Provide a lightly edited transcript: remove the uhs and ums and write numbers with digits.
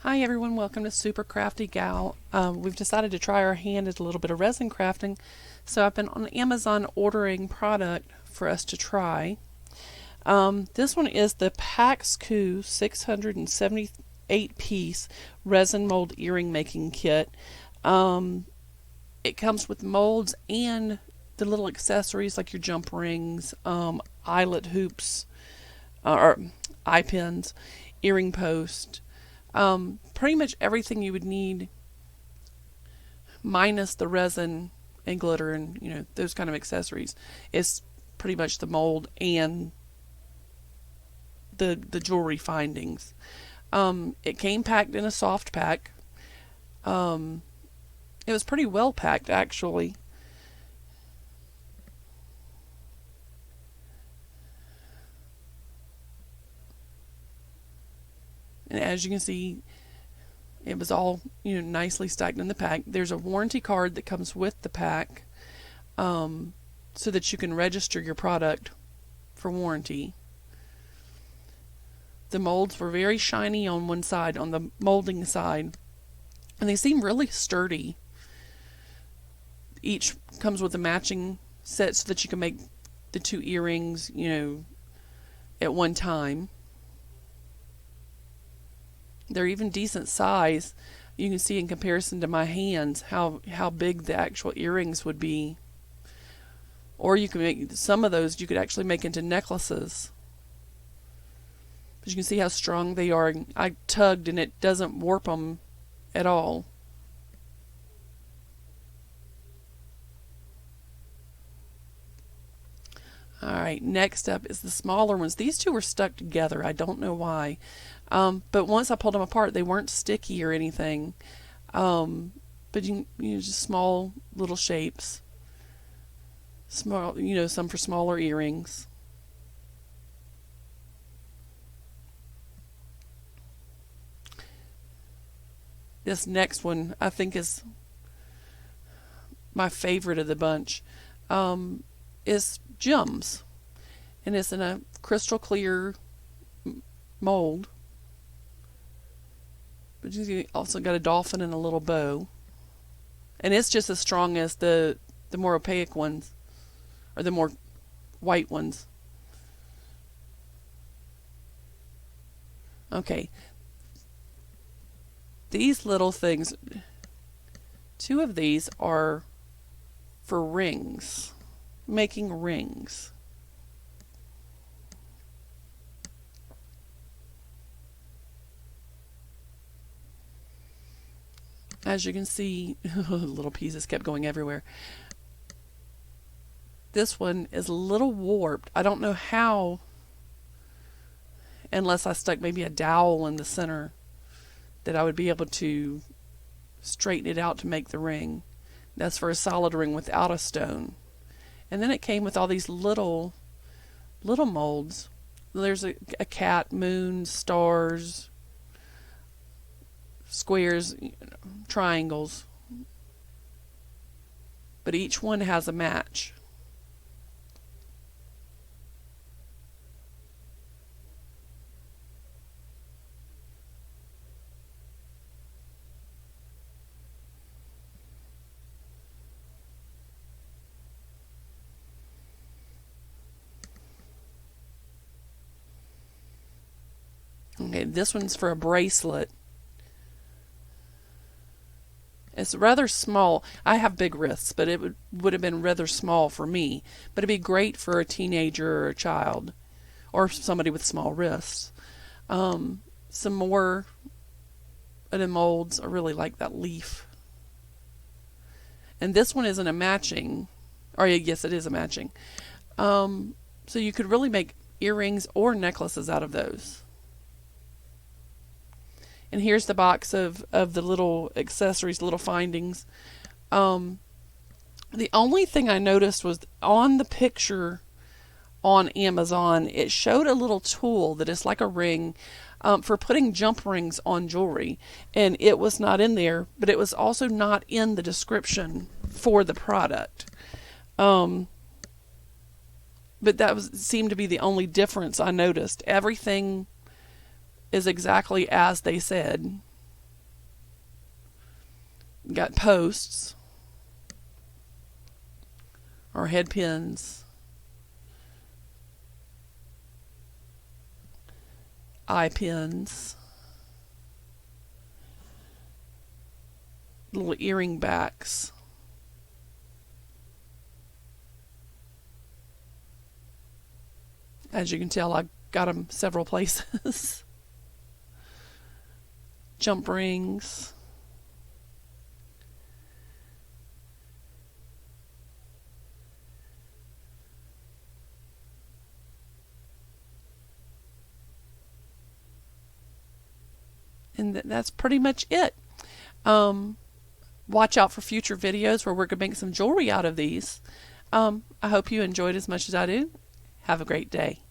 Hi everyone, welcome to Super Crafty Gal. We've decided to try our hand at a little bit of resin crafting, so I've been on Amazon ordering product for us to try. This one is the Paxcoo 678 piece resin mold earring making kit. It comes with molds and the little accessories like your jump rings, eyelet hoops, or eye pins, earring post. Pretty much everything you would need minus the resin and glitter and those kind of accessories is pretty much the mold and the jewelry findings. It came packed in a soft pack. It was pretty well packed actually. And as you can see, it was all nicely stacked in the pack. There's a warranty card that comes with the pack, so that you can register your product for warranty. The molds were very shiny on one side, on the molding side, and they seem really sturdy. Each comes with a matching set so that you can make the two earrings, at one time. They're even decent size. You can see in comparison to my hands how big the actual earrings would be. Or you can make some of those, you could actually make into necklaces. But you can see how strong they are. I tugged and it doesn't warp them at all. Alright, next up is the smaller ones. These two were stuck together. I don't know why. But once I pulled them apart, they weren't sticky or anything. But just small little shapes. Small, some for smaller earrings. This next one I think is my favorite of the bunch. Is gems, and it's in a crystal clear mold. But you also got a dolphin and a little bow, and it's just as strong as the more opaque ones, or the more white ones. Okay, these little things, two of these are for rings, making rings. As you can see, little pieces kept going everywhere. This one is a little warped. I don't know how, unless I stuck maybe a dowel in the center, that I would be able to straighten it out to make the ring. That's for a solid ring without a stone. And then it came with all these little molds. There's a cat, moon, stars, squares, triangles. But each one has a match. Okay, this one's for a bracelet. It's rather small. I have big wrists, but it would have been rather small for me. But it'd be great for a teenager or a child, or somebody with small wrists. Some more of the molds. I really like that leaf. And this one isn't a matching, or yes, it is a matching. So you could really make earrings or necklaces out of those. And here's the box of the little accessories, little findings. The only thing I noticed was on the picture on Amazon, it showed a little tool that is like a ring for putting jump rings on jewelry. And it was not in there, but it was also not in the description for the product. But that seemed to be the only difference I noticed. Everything is exactly as they said. Got posts or head pins, eye pins, little earring backs. As you can tell, I got them several places. Jump rings. And that's pretty much it. Watch out for future videos where we're going to make some jewelry out of these. I hope you enjoyed as much as I do. Have a great day.